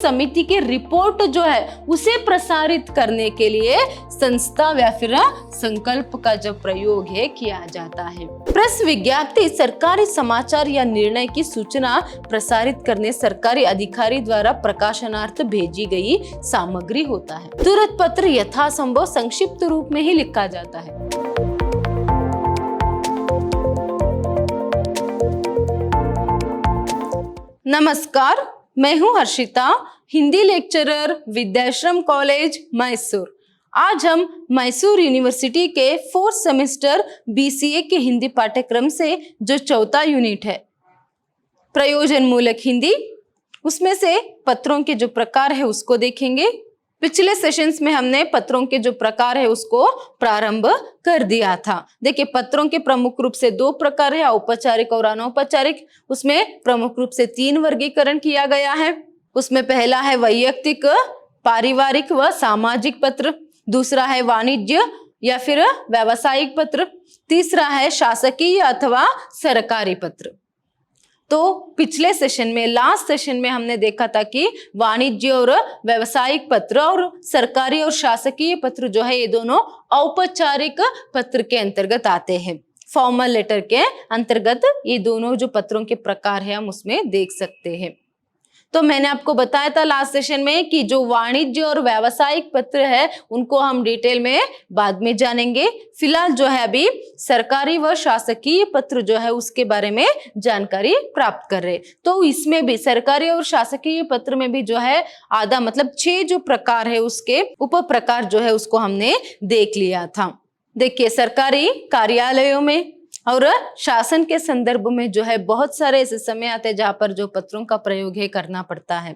समिति की रिपोर्ट जो है उसे प्रसारित करने के लिए संस्था या फिर संकल्प का जो प्रयोग है किया जाता है। प्रेस विज्ञप्ति सरकारी समाचार या निर्णय की सूचना प्रसारित करने सरकारी अधिकारी द्वारा प्रकाशनार्थ भेजी गई सामग्री होता है। तुरंत पत्र यथासंभव संक्षिप्त रूप में ही लिखा जाता है। नमस्कार, मैं हूं हर्षिता, हिंदी लेक्चरर, विद्याश्रम कॉलेज मैसूर। आज हम मैसूर यूनिवर्सिटी के 4th सेमेस्टर BCA के हिंदी पाठ्यक्रम से जो चौथा यूनिट है प्रयोजन मूलक हिंदी, उसमें से पत्रों के जो प्रकार है उसको देखेंगे। पिछले सेशंस में हमने पत्रों के जो प्रकार है उसको प्रारंभ कर दिया था। देखिए, पत्रों के प्रमुख रूप से 2 प्रकार है, औपचारिक और अनौपचारिक। उसमें प्रमुख रूप से 3 वर्गीकरण किया गया है। उसमें पहला है वैयक्तिक, पारिवारिक व सामाजिक पत्र। दूसरा है वाणिज्य या फिर व्यावसायिक पत्र। तीसरा है शासकीय अथवा सरकारी पत्र। तो पिछले सेशन में, लास्ट सेशन में हमने देखा था कि वाणिज्य और व्यावसायिक पत्र और सरकारी और शासकीय पत्र जो है ये दोनों औपचारिक पत्र के अंतर्गत आते हैं। फॉर्मल लेटर के अंतर्गत ये दोनों जो पत्रों के प्रकार है हम उसमें देख सकते हैं। तो मैंने आपको बताया था लास्ट सेशन में कि जो वाणिज्य और व्यावसायिक पत्र है उनको हम डिटेल में बाद में जानेंगे। फिलहाल जो है अभी सरकारी व शासकीय पत्र जो है उसके बारे में जानकारी प्राप्त कर रहे। तो इसमें भी सरकारी और शासकीय पत्र में भी जो है आधा मतलब 6 जो प्रकार है उसके उप प्रकार जो है उसको हमने देख लिया था। देखिए, सरकारी कार्यालयों में और शासन के संदर्भ में जो है बहुत सारे ऐसे समय आते हैं जहां पर जो पत्रों का प्रयोग है करना पड़ता है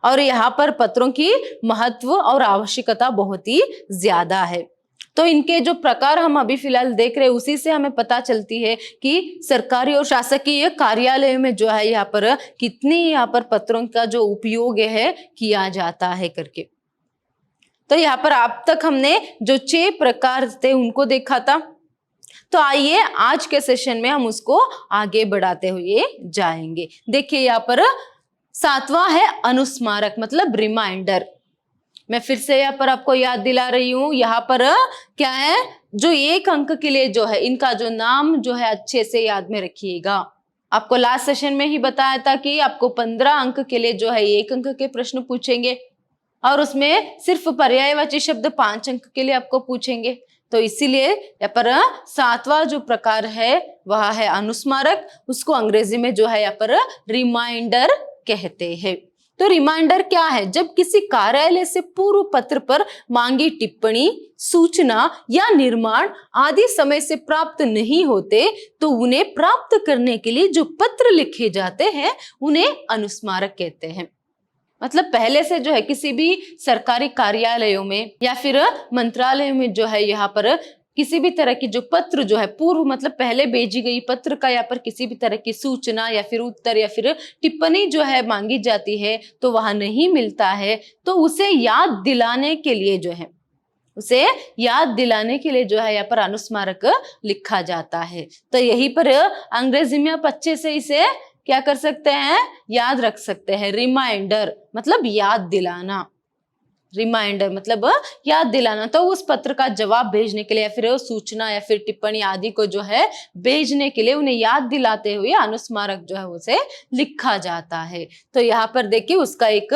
और यहाँ पर पत्रों की महत्व और आवश्यकता बहुत ही ज्यादा है। तो इनके जो प्रकार हम अभी फिलहाल देख रहे हैं उसी से हमें पता चलती है कि सरकारी और शासकीय कार्यालय में जो है यहाँ पर कितनी यहाँ पर पत्रों का जो उपयोग है किया जाता है करके। तो यहाँ पर अब तक हमने जो 6 प्रकार थे उनको देखा था। तो आइए आज के सेशन में हम उसको आगे बढ़ाते हुए जाएंगे। देखिए, यहाँ पर 7वां है अनुस्मारक मतलब रिमाइंडर। मैं फिर से यहाँ पर आपको याद दिला रही हूँ। यहाँ पर क्या है, जो 1 अंक के लिए जो है इनका जो नाम जो है अच्छे से याद में रखिएगा। आपको लास्ट सेशन में ही बताया था कि आपको 15 अंक के लिए जो है 1 अंक के प्रश्न पूछेंगे और उसमें सिर्फ पर्यायवाची शब्द 5 अंक के लिए आपको पूछेंगे। तो इसीलिए यहाँ पर 7वां जो प्रकार है वह है अनुस्मारक। उसको अंग्रेजी में जो है यहाँ पर रिमाइंडर कहते हैं। तो रिमाइंडर क्या है? जब किसी कार्यालय से पूर्व पत्र पर मांगी टिप्पणी, सूचना या निर्माण आदि समय से प्राप्त नहीं होते तो उन्हें प्राप्त करने के लिए जो पत्र लिखे जाते हैं उन्हें अनुस्मारक कहते हैं। मतलब पहले से जो है किसी भी सरकारी कार्यालयों में या फिर मंत्रालयों में जो है यहाँ पर किसी भी तरह की जो पत्र जो है पूर्व मतलब पहले भेजी गई पत्र का यहाँ पर किसी भी तरह की सूचना या फिर उत्तर या फिर टिप्पणी जो है मांगी जाती है तो वहां नहीं मिलता है, तो उसे याद दिलाने के लिए जो है जो है यहाँ पर अनुस्मारक लिखा जाता है। तो यहीं पर अंग्रेजी में आप अच्छे से इसे क्या कर सकते हैं, याद रख सकते हैं। रिमाइंडर मतलब याद दिलाना, रिमाइंडर मतलब याद दिलाना। तो उस पत्र का जवाब भेजने के लिए या फिर सूचना या फिर टिप्पणी आदि को जो है भेजने के लिए उन्हें याद दिलाते हुए अनुस्मारक जो है उसे लिखा जाता है। तो यहाँ पर देखिए उसका एक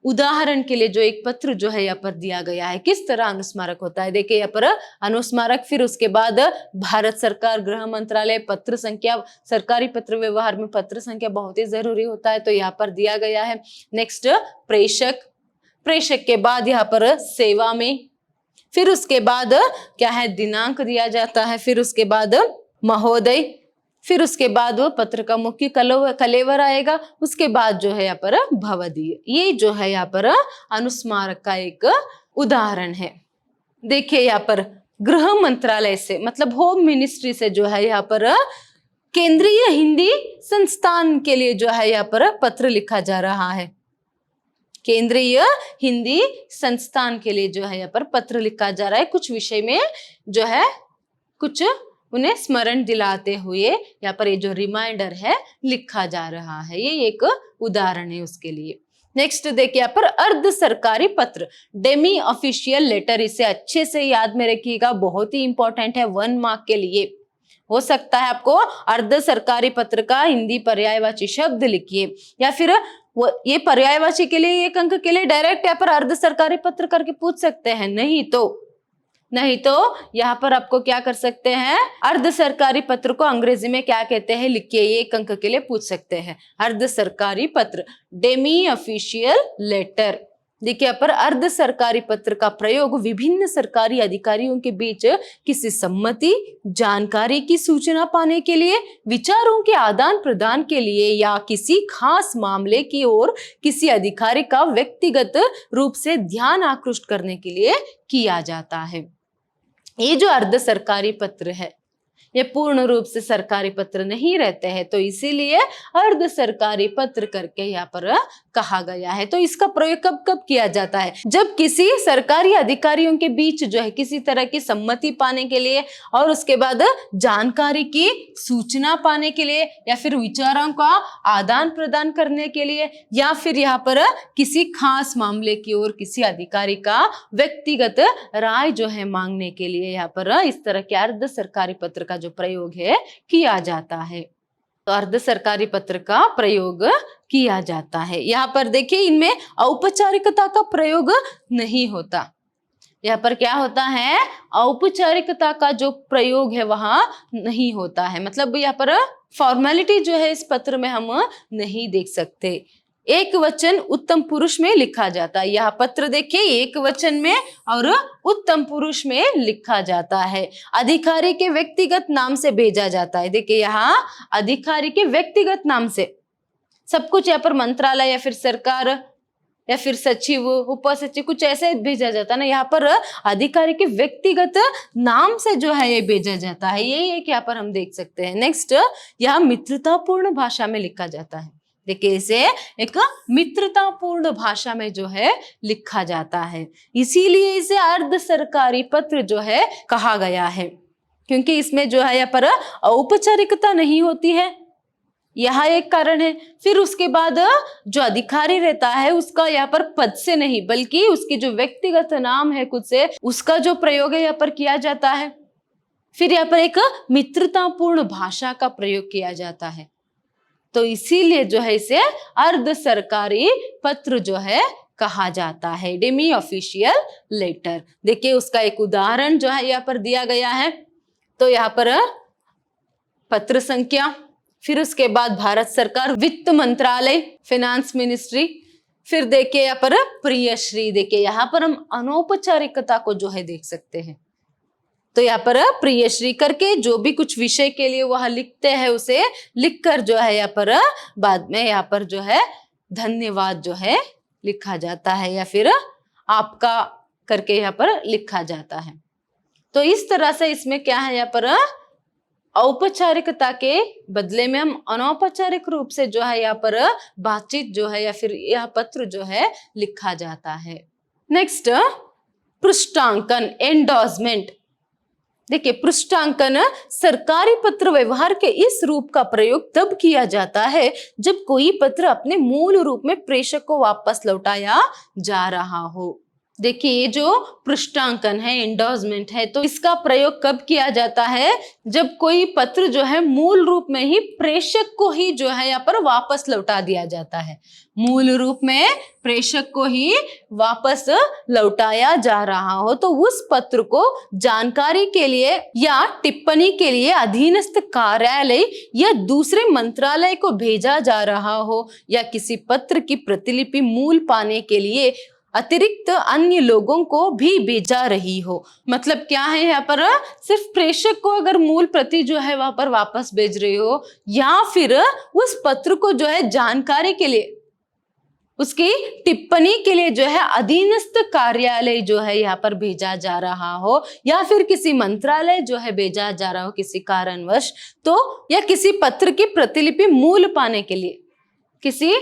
उदाहरण के लिए जो एक पत्र जो है यहाँ पर दिया गया है, किस तरह अनुस्मारक होता है। देखिए यहाँ पर अनुस्मारक, फिर उसके बाद भारत सरकार, गृह मंत्रालय, पत्र संख्या, सरकारी पत्र व्यवहार में पत्र संख्या बहुत ही जरूरी होता है तो यहाँ पर दिया गया है। नेक्स्ट प्रेषक, प्रेषक के बाद यहाँ पर सेवा में, फिर उसके बाद क्या है दिनांक दिया जाता है, फिर उसके बाद महोदय, फिर उसके बाद वो पत्र का मुख्य कलेवर आएगा, उसके बाद जो है यहाँ पर भवदीय। ये जो है यहाँ पर अनुस्मारक का एक उदाहरण है। देखिए यहाँ पर गृह मंत्रालय से मतलब होम मिनिस्ट्री से जो है यहाँ पर केंद्रीय हिंदी संस्थान के लिए जो है यहाँ पर पत्र लिखा जा रहा है। केंद्रीय हिंदी संस्थान के लिए जो है यहाँ पर पत्र लिखा जा रहा है। कुछ विषय में जो है कुछ उन्हें स्मरण दिलाते हुए यहाँ पर ये जो रिमाइंडर है लिखा जा रहा है। ये एक उदाहरण है उसके लिए। नेक्स्ट देखिए यहाँ पर अर्ध सरकारी पत्र, डेमी ऑफिशियल लेटर, इसे अच्छे से याद में रखिएगा, बहुत ही इंपॉर्टेंट है 1 मार्क के लिए। हो सकता है आपको अर्ध सरकारी पत्र का हिंदी पर्यायवाची शब्द लिखिए, या फिर वो ये पर्यायवाची के लिए 1 अंक के लिए डायरेक्ट यहाँ पर अर्ध सरकारी पत्र करके पूछ सकते हैं, नहीं तो यहाँ पर आपको क्या कर सकते हैं, अर्ध सरकारी पत्र को अंग्रेजी में क्या कहते हैं लिखिए, 1 अंक के लिए पूछ सकते हैं। अर्ध सरकारी पत्र, डेमी ऑफिशियल लेटर। देखिए यहाँ पर अर्ध सरकारी पत्र का प्रयोग विभिन्न सरकारी अधिकारियों के बीच किसी सम्मति, जानकारी की सूचना पाने के लिए, विचारों के आदान प्रदान के लिए, या किसी खास मामले की ओर किसी अधिकारी का व्यक्तिगत रूप से ध्यान आकृष्ट करने के लिए किया जाता है। ये जो अर्ध सरकारी पत्र है ये पूर्ण रूप से सरकारी पत्र नहीं रहते हैं, तो इसीलिए अर्ध सरकारी पत्र करके यहाँ पर कहा गया है। तो इसका प्रयोग कब कब किया जाता है, जब किसी सरकारी अधिकारियों के बीच जो है किसी तरह की सम्मति पाने के लिए, और उसके बाद जानकारी की सूचना पाने के लिए, या फिर विचारों का आदान प्रदान करने के लिए, या फिर यहाँ पर किसी खास मामले की ओर किसी अधिकारी का व्यक्तिगत राय जो है मांगने के लिए यहाँ पर इस तरह के अर्ध सरकारी पत्र का जो प्रयोग है किया जाता है। तो अर्ध सरकारी पत्र का प्रयोग किया जाता है। यहाँ पर देखिए इनमें औपचारिकता का प्रयोग नहीं होता। यहाँ पर क्या होता है, औपचारिकता का जो प्रयोग है वहां नहीं होता है, मतलब यहाँ पर फॉर्मेलिटी जो है इस पत्र में हम नहीं देख सकते। एक वचन उत्तम पुरुष में लिखा जाता है। यह पत्र देखिए एक वचन में और उत्तम पुरुष में लिखा जाता है। अधिकारी के व्यक्तिगत नाम से भेजा जाता है। देखिए यहाँ अधिकारी के व्यक्तिगत नाम से सब कुछ, यहाँ पर मंत्रालय या फिर सरकार या फिर सचिव, उपसचिव कुछ ऐसे भेजा जाता है ना, यहाँ पर अधिकारी के व्यक्तिगत नाम से जो है ये भेजा जाता है। यही एक यहाँ पर हम देख सकते हैं। नेक्स्ट, यहाँ मित्रतापूर्ण भाषा में लिखा जाता है। देखिए इसे एक मित्रतापूर्ण भाषा में जो है लिखा जाता है, इसीलिए इसे अर्ध सरकारी पत्र जो है कहा गया है, क्योंकि इसमें जो है यहाँ पर औपचारिकता नहीं होती है, यह एक कारण है। फिर उसके बाद जो अधिकारी रहता है उसका यहाँ पर पद से नहीं बल्कि उसकी जो व्यक्तिगत नाम है खुद से, उसका जो प्रयोग है यहाँ पर किया जाता है। फिर यहाँ पर एक मित्रतापूर्ण भाषा का प्रयोग किया जाता है, तो इसीलिए जो है इसे अर्ध सरकारी पत्र जो है कहा जाता है, डेमी ऑफिशियल लेटर। देखिए उसका एक उदाहरण जो है यहाँ पर दिया गया है। तो यहाँ पर पत्र संख्या, फिर उसके बाद भारत सरकार, वित्त मंत्रालय, फाइनेंस मिनिस्ट्री, फिर देखिए यहाँ पर प्रियश्री। देखिए यहाँ पर हम अनौपचारिकता को जो है देख सकते हैं। तो यहाँ पर प्रियश्री करके जो भी कुछ विषय के लिए वह लिखते हैं उसे लिखकर जो है यहाँ पर बाद में यहाँ पर जो है धन्यवाद जो है लिखा जाता है, या फिर आपका करके यहाँ पर लिखा जाता है। तो इस तरह से इसमें क्या है, यहाँ पर औपचारिकता के बदले में हम अनौपचारिक रूप से जो है यहाँ पर बातचीत जो है या फिर यह पत्र जो है लिखा जाता है। नेक्स्ट, पृष्ठांकन, एंडोर्समेंट। देखिए पृष्ठांकन सरकारी पत्र व्यवहार के इस रूप का प्रयोग तब किया जाता है जब कोई पत्र अपने मूल रूप में प्रेषक को वापस लौटाया जा रहा हो। देखिए ये जो पृष्ठांकन है, एंडोर्समेंट है, तो इसका प्रयोग कब किया जाता है, जब कोई पत्र जो है मूल रूप में ही प्रेषक को ही जो है यहाँ पर वापस लौटा दिया जाता है। मूल रूप में प्रेषक को ही वापस लौटाया जा रहा हो, तो उस पत्र को जानकारी के लिए या टिप्पणी के लिए अधीनस्थ कार्यालय या दूसरे मंत्रालय को भेजा जा रहा हो, या किसी पत्र की प्रतिलिपि मूल पाने के लिए अतिरिक्त अन्य लोगों को भी भेजा रही हो। मतलब क्या है यहाँ पर, सिर्फ प्रेषक को अगर मूल प्रति जो है वहां पर वापस भेज रही हो, या फिर उस पत्र को जो है जानकारी के लिए, उसकी टिप्पणी के लिए जो है अधीनस्थ कार्यालय जो है यहाँ पर भेजा जा रहा हो, या फिर किसी मंत्रालय जो है भेजा जा रहा हो किसी कारणवश, तो या किसी पत्र की प्रतिलिपि मूल पाने के लिए, किसी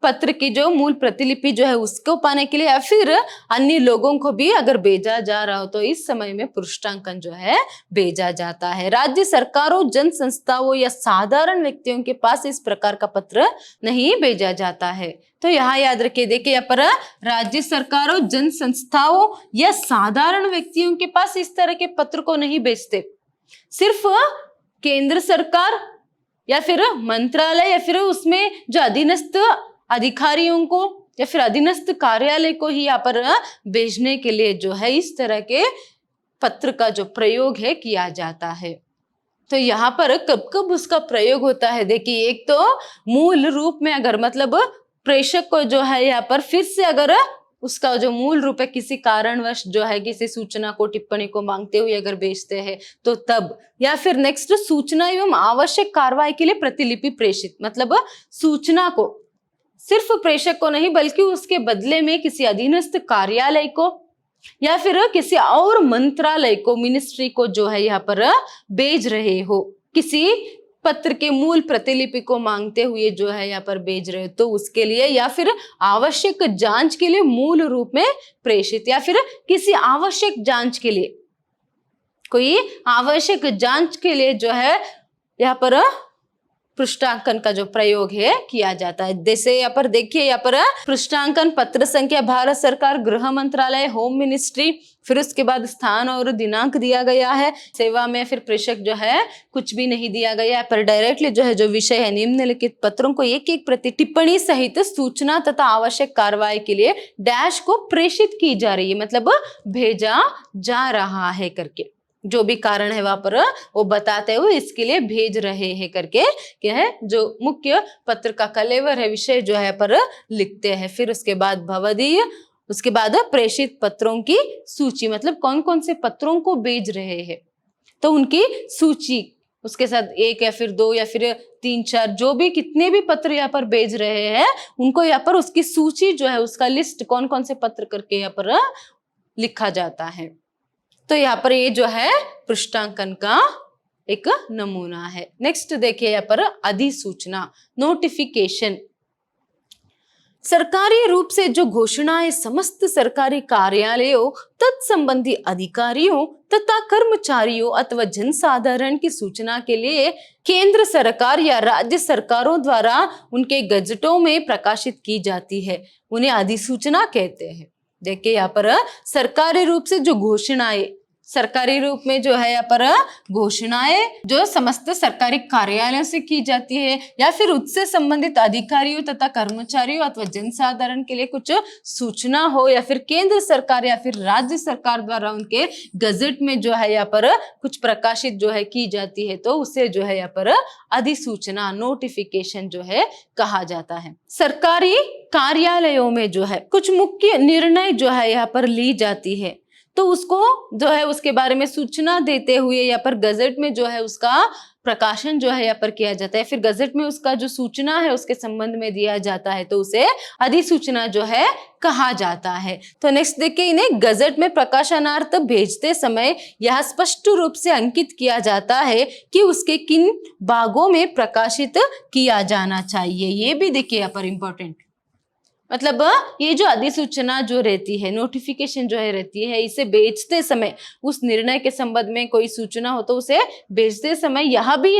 पत्र की जो मूल प्रतिलिपि जो है उसको पाने के लिए, या फिर अन्य लोगों को भी अगर भेजा जा रहा हो तो इस समय में पृष्ठांकन जो है भेजा जाता है। राज्य सरकारों, जन संस्थाओं या साधारण व्यक्तियों के पास इस प्रकार का पत्र नहीं भेजा जाता है। तो यहाँ याद रखिए, देखिए यहाँ पर राज्य सरकारों, जन संस्थाओं या साधारण व्यक्तियों के पास इस तरह के पत्र को नहीं भेजते। सिर्फ केंद्र सरकार या फिर मंत्रालय या फिर उसमें जो अधीनस्थ अधिकारियों को या फिर अधीनस्थ कार्यालय को ही यहाँ पर भेजने के लिए जो है इस तरह के पत्र का जो प्रयोग है किया जाता है। तो यहाँ पर कब कब उसका प्रयोग होता है, देखिए एक तो मूल रूप में अगर मतलब प्रेषक को जो है यहाँ पर फिर से अगर उसका जो मूल रूप है किसी कारणवश जो है किसी सूचना को, टिप्पणी को मांगते हुए अगर भेजते हैं तो तब, या फिर नेक्स्ट सूचना एवं आवश्यक कार्रवाई के लिए प्रतिलिपि प्रेषित, मतलब सूचना को सिर्फ प्रेषक को नहीं बल्कि उसके बदले में किसी अधीनस्थ कार्यालय को या फिर किसी और मंत्रालय को, मिनिस्ट्री को जो है यहाँ पर भेज रहे हो, किसी पत्र के मूल प्रतिलिपि को मांगते हुए जो है यहाँ पर भेज रहे हो तो उसके लिए, या फिर आवश्यक जांच के लिए मूल रूप में प्रेषित, या फिर किसी आवश्यक जांच के लिए, कोई आवश्यक जांच के लिए जो है यहाँ पर पृष्ठांकन का जो प्रयोग है किया जाता है। जैसे यहाँ पर देखिए, यहाँ पर पृष्ठांकन पत्र संख्या भारत सरकार, गृह मंत्रालय, होम मिनिस्ट्री, फिर उसके बाद स्थान और दिनांक दिया गया है। सेवा में फिर प्रेषक जो है कुछ भी नहीं दिया गया है, पर डायरेक्टली जो है जो विषय है निम्नलिखित पत्रों को एक एक प्रति टिप्पणी सहित सूचना तथा आवश्यक कार्रवाई के लिए डैश को प्रेषित की जा रही है, मतलब भेजा जा रहा है करके, जो भी कारण है वहां पर वो बताते हुए इसके लिए भेज रहे हैं करके क्या है जो मुख्य पत्र का कलेवर है, विषय जो है पर लिखते हैं। फिर उसके बाद भवदीय, उसके बाद प्रेषित पत्रों की सूची, मतलब कौन कौन से पत्रों को भेज रहे हैं तो उनकी सूची, उसके साथ एक या फिर दो या फिर तीन चार जो भी कितने भी पत्र यहाँ पर भेज रहे हैं उनको यहाँ पर उसकी सूची जो है उसका लिस्ट कौन कौन से पत्र करके यहाँ पर लिखा जाता है। तो यहाँ पर ये जो है पृष्ठांकन का एक नमूना है। नेक्स्ट देखिए यहाँ पर अधिसूचना, नोटिफिकेशन। सरकारी रूप से जो घोषणाएं समस्त सरकारी कार्यालयों, तत्संबंधी अधिकारियों तथा कर्मचारियों अथवा जनसाधारण की सूचना के लिए केंद्र सरकार या राज्य सरकारों द्वारा उनके गजटों में प्रकाशित की जाती है, उन्हें अधिसूचना कहते हैं। देखिए यहाँ पर सरकारी रूप से जो घोषणाएं, सरकारी रूप में जो है यहाँ पर घोषणाएं जो समस्त सरकारी कार्यालयों से की जाती है या फिर उससे संबंधित अधिकारियों तथा कर्मचारियों अथवा जनसाधारण के लिए कुछ सूचना हो या फिर केंद्र सरकार या फिर राज्य सरकार द्वारा उनके गजट में जो है यहाँ पर कुछ प्रकाशित जो है की जाती है तो उसे जो है यहाँ पर अधिसूचना, नोटिफिकेशन जो है कहा जाता है। सरकारी कार्यालयों में जो है कुछ मुख्य निर्णय जो है यहाँ पर ली जाती है तो उसको जो है उसके बारे में सूचना देते हुए यहाँ पर गजट में जो है उसका प्रकाशन जो है यहाँ पर किया जाता है। फिर गजट में उसका जो सूचना है उसके संबंध में दिया जाता है तो उसे अधिसूचना जो है कहा जाता है। तो नेक्स्ट देखिए, इन्हें गजट में प्रकाशनार्थ भेजते समय यह स्पष्ट रूप से अंकित किया जाता है कि उसके किन भागों में प्रकाशित किया जाना चाहिए। ये भी देखिए यहाँ पर इंपॉर्टेंट, मतलब ये जो अधिसूचना जो रहती है, नोटिफिकेशन जो है रहती है, इसे भेजते समय उस निर्णय के संबंध में कोई सूचना हो तो उसे भेजते समय यह भी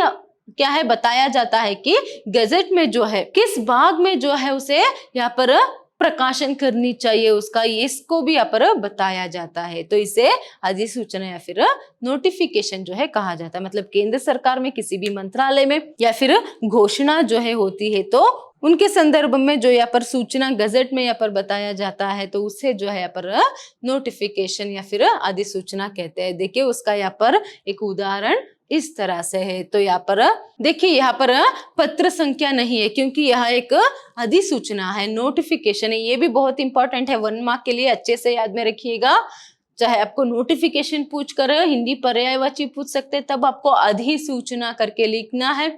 क्या है बताया जाता है कि गजट में जो है किस भाग में जो है उसे यहाँ पर प्रकाशन करनी चाहिए उसका, इसको भी यहाँ पर बताया जाता है तो इसे अधिसूचना या फिर नोटिफिकेशन जो है कहा जाता है। मतलब केंद्र सरकार में किसी भी मंत्रालय में या फिर घोषणा जो है होती है तो उनके संदर्भ में जो यहाँ पर सूचना गजट में यहाँ पर बताया जाता है तो उसे जो है यहाँ पर नोटिफिकेशन या फिर अधिसूचना कहते हैं। देखिए उसका यहाँ पर एक उदाहरण इस तरह से है। तो यहाँ पर देखिए, यहाँ पर पत्र संख्या नहीं है क्योंकि यह एक अधिसूचना है, नोटिफिकेशन है। ये भी बहुत इंपॉर्टेंट है, 1 मार्क के लिए अच्छे से याद में रखिएगा। चाहे आपको नोटिफिकेशन पूछ कर हिंदी पर्यायवाची पूछ सकते तब आपको अधिसूचना करके लिखना है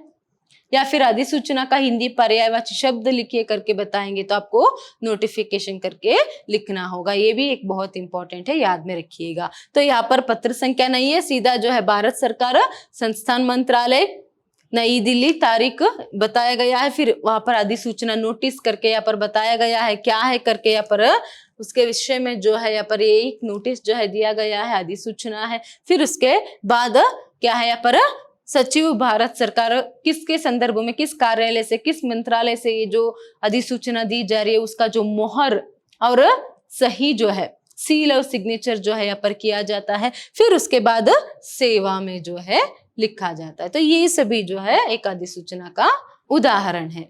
या फिर अधिसूचना का हिंदी पर्यायवाची शब्द लिखिए करके बताएंगे तो आपको नोटिफिकेशन करके लिखना होगा। ये भी एक बहुत इंपॉर्टेंट है, याद में रखिएगा। तो यहाँ पर पत्र संख्या नहीं है, सीधा जो है भारत सरकार, संस्थान, मंत्रालय, नई दिल्ली तारीख बताया गया है, फिर वहां पर अधिसूचना नोटिस करके यहाँ पर बताया गया है क्या है करके, यहाँ पर उसके विषय में जो है यहाँ पर एक नोटिस जो है दिया गया है, अधिसूचना है। फिर उसके बाद क्या है यहाँ पर सचिव भारत सरकार किसके संदर्भ में, किस कार्यालय से, किस मंत्रालय से ये जो अधिसूचना दी जा रही है उसका जो मोहर और सही जो है, सील और सिग्नेचर जो है यहाँ पर किया जाता है। फिर उसके बाद सेवा में जो है लिखा जाता है। तो ये सभी जो है एक अधिसूचना का उदाहरण है।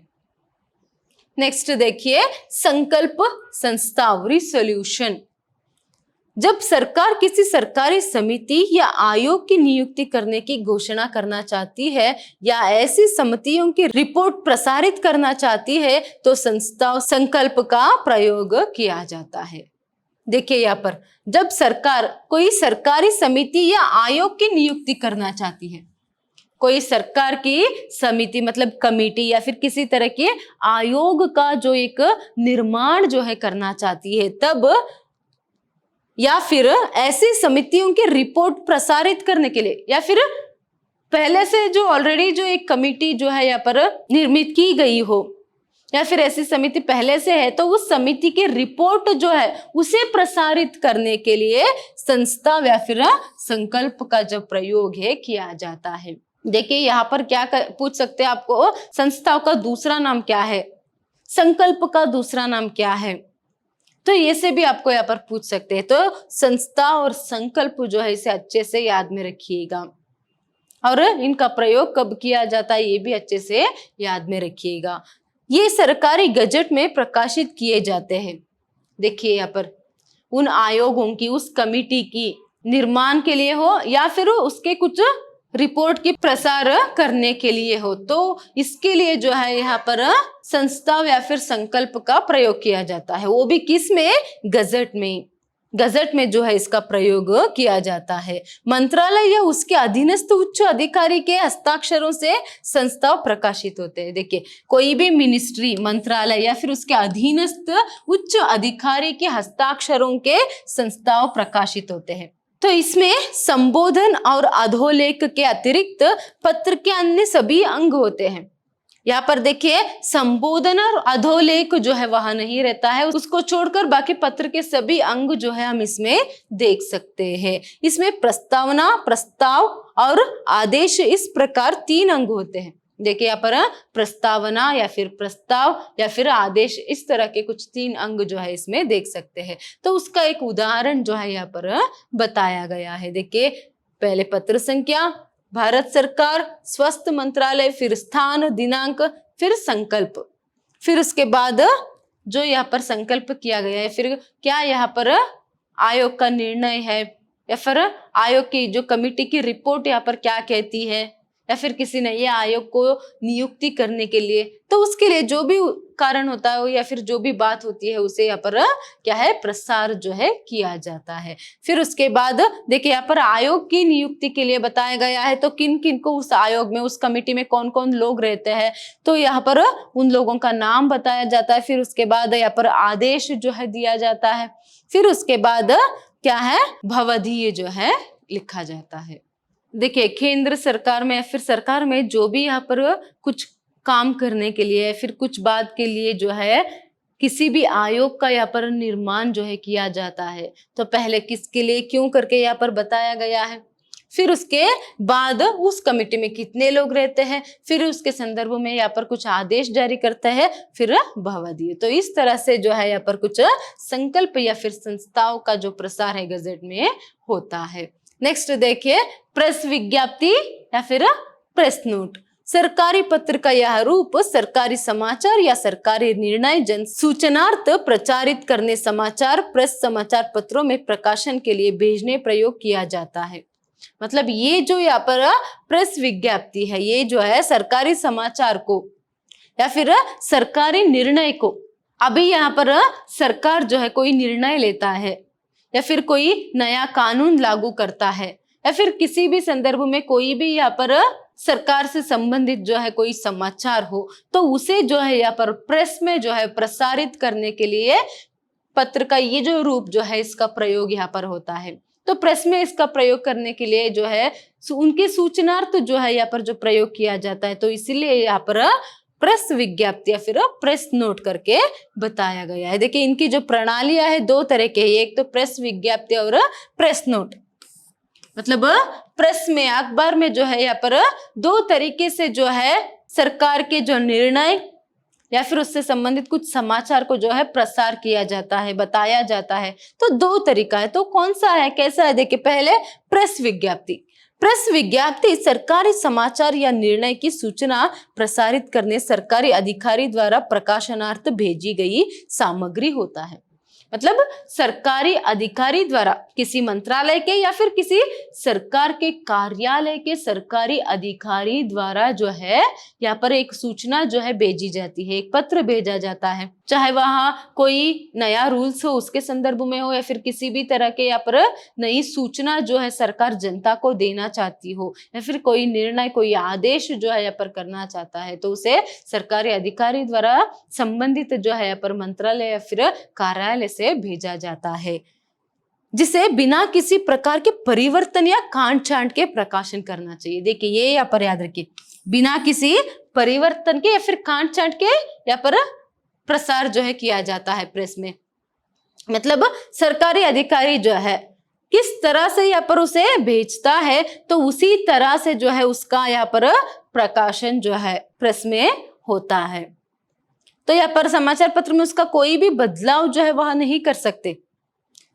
नेक्स्ट देखिए, संकल्प संस्थाव रिसोल्यूशन। जब सरकार किसी सरकारी समिति या आयोग की नियुक्ति करने की घोषणा करना चाहती है या ऐसी समितियों की रिपोर्ट प्रसारित करना चाहती है तो संस्थाव संकल्प का प्रयोग किया जाता है। देखिए यहाँ पर जब सरकार कोई सरकारी समिति या आयोग की नियुक्ति करना चाहती है, कोई सरकार की समिति मतलब कमेटी या फिर किसी तरह के आयोग का जो एक निर्माण जो है करना चाहती है, तब या फिर ऐसी समितियों की रिपोर्ट प्रसारित करने के लिए, या फिर पहले से जो ऑलरेडी जो एक कमेटी जो है यहाँ पर निर्मित की गई हो, या फिर ऐसी समिति पहले से है, तो उस समिति की रिपोर्ट जो है उसे प्रसारित करने के लिए संस्था या फिर संकल्प का जो प्रयोग है किया जाता है। देखिए यहाँ पर क्या पूछ सकते हैं आपको, संस्थाओं का दूसरा नाम क्या है, संकल्प का दूसरा नाम क्या है, तो ये से भी आपको यहाँ पर पूछ सकते हैं। तो संस्था और संकल्प जो है इसे अच्छे से याद में रखिएगा, और इनका प्रयोग कब किया जाता है ये भी अच्छे से याद में रखिएगा। ये सरकारी गजट में प्रकाशित किए जाते हैं। देखिए यहाँ पर उन आयोगों की, उस कमिटी की निर्माण के लिए हो या फिर उसके कुछ रिपोर्ट की प्रसार करने के लिए हो, तो इसके लिए जो है यहाँ पर संस्था या फिर संकल्प का प्रयोग किया जाता है। वो भी किस में, गजट में। गजट में जो है इसका प्रयोग किया जाता है। मंत्रालय या उसके अधीनस्थ उच्च अधिकारी के हस्ताक्षरों से संस्थाव प्रकाशित होते हैं। देखिए कोई भी मिनिस्ट्री, मंत्रालय या फिर उसके अधीनस्थ उच्च अधिकारी के हस्ताक्षरों के संस्थाव प्रकाशित होते हैं। तो इसमें संबोधन और अधोलेख के अतिरिक्त पत्र के अन्य सभी अंग होते हैं। यहाँ पर देखिए संबोधन और अधोलेख जो है वहां नहीं रहता है, उसको छोड़कर बाकी पत्र के सभी अंग जो है हम इसमें देख सकते हैं। इसमें प्रस्तावना, प्रस्ताव और आदेश, इस प्रकार 3 अंग होते हैं। देखिए यहाँ पर प्रस्तावना या फिर प्रस्ताव या फिर आदेश, इस तरह के कुछ 3 अंग जो है इसमें देख सकते हैं। तो उसका एक उदाहरण जो है यहाँ पर बताया गया है। देखिए पहले पत्र संख्या, भारत सरकार, स्वास्थ्य मंत्रालय, फिर स्थान, दिनांक, फिर संकल्प, फिर उसके बाद जो यहाँ पर संकल्प किया गया है, फिर क्या यहाँ पर आयोग का निर्णय है या फिर आयोग की जो कमेटी की रिपोर्ट यहाँ पर क्या कहती है, या फिर किसी ने यह आयोग को नियुक्ति करने के लिए, तो उसके लिए जो भी कारण होता है या फिर जो भी बात होती है उसे यहाँ पर क्या है, प्रसार जो है किया जाता है। फिर उसके बाद देखिए यहाँ पर आयोग की नियुक्ति के लिए बताया गया है, तो किन किन को उस आयोग में, उस कमेटी में कौन कौन लोग रहते हैं, तो यहाँ पर उन लोगों का नाम बताया जाता है। फिर उसके बाद यहाँ पर आदेश जो है दिया जाता है। फिर उसके बाद क्या है, भवधीय जो है लिखा जाता है। देखिए केंद्र सरकार में या फिर सरकार में जो भी यहाँ पर कुछ काम करने के लिए, फिर कुछ बात के लिए जो है किसी भी आयोग का यहाँ पर निर्माण जो है किया जाता है, तो पहले किसके लिए, क्यों करके यहाँ पर बताया गया है। फिर उसके बाद उस कमेटी में कितने लोग रहते हैं, फिर उसके संदर्भ में यहाँ पर कुछ आदेश जारी करता है, फिर भवधीय। तो इस तरह से जो है यहाँ पर कुछ संकल्प या फिर संस्थाओं का जो प्रसार है गजट में होता है। नेक्स्ट देखिए प्रेस विज्ञप्ति या फिर प्रेस नोट। सरकारी पत्र का यह रूप सरकारी समाचार या सरकारी निर्णय जन सूचनार्थ प्रचारित करने, समाचार प्रेस समाचार पत्रों में प्रकाशन के लिए भेजने प्रयोग किया जाता है। मतलब ये जो यहाँ पर प्रेस विज्ञप्ति है, ये जो है सरकारी समाचार को या फिर सरकारी निर्णय को, अभी यहाँ पर सरकार जो है कोई निर्णय लेता है या फिर कोई नया कानून लागू करता है या फिर किसी भी संदर्भ में कोई भी यहाँ पर सरकार से संबंधित जो है कोई समाचार हो, तो उसे जो है यहाँ पर प्रेस में जो है प्रसारित करने के लिए पत्र का ये जो रूप जो है इसका प्रयोग यहाँ पर होता है। तो प्रेस में इसका प्रयोग करने के लिए जो है उनके सूचनार्थ जो है यहाँ पर जो प्रयोग किया जाता है, तो इसीलिए यहाँ पर प्रेस विज्ञप्ति या फिर प्रेस नोट करके बताया गया है। देखिए इनकी जो प्रणालियां है दो तरह के, एक तो प्रेस विज्ञप्ति और प्रेस नोट। मतलब प्रेस में, अखबार में जो है यहाँ पर दो तरीके से जो है सरकार के जो निर्णय या फिर उससे संबंधित कुछ समाचार को जो है प्रसार किया जाता है, बताया जाता है। तो दो तरीका है, तो कौन सा है, कैसा है? देखिए पहले प्रेस विज्ञप्ति। प्रेस विज्ञप्ति सरकारी समाचार या निर्णय की सूचना प्रसारित करने सरकारी अधिकारी द्वारा प्रकाशनार्थ भेजी गई सामग्री होता है। मतलब सरकारी अधिकारी द्वारा किसी मंत्रालय के या फिर किसी सरकार के कार्यालय के सरकारी अधिकारी द्वारा जो है यहाँ पर एक सूचना जो है भेजी जाती है, एक पत्र भेजा जाता है, चाहे वहां कोई नया रूल्स हो उसके संदर्भ में हो या फिर किसी भी तरह के यहाँ पर नई सूचना जो है सरकार जनता को देना चाहती हो या फिर कोई निर्णय, कोई आदेश जो है यहाँ पर करना चाहता है, तो उसे सरकारी अधिकारी द्वारा संबंधित जो है यहाँ पर मंत्रालय या फिर कार्यालय से भेजा जाता है, जिसे बिना किसी प्रकार के परिवर्तन या काट छांट के प्रकाशन करना चाहिए। देखिए ये यहाँ पर याद रखिए, बिना किसी परिवर्तन के या फिर काट छांट के यहाँ पर प्रसार जो है किया जाता है प्रेस में। मतलब सरकारी अधिकारी जो है किस तरह से यहाँ पर उसे भेजता है तो उसी तरह से जो है उसका यहाँ पर प्रकाशन जो है प्रेस में होता है। तो यहाँ पर समाचार पत्र में उसका कोई भी बदलाव जो है वह नहीं कर सकते।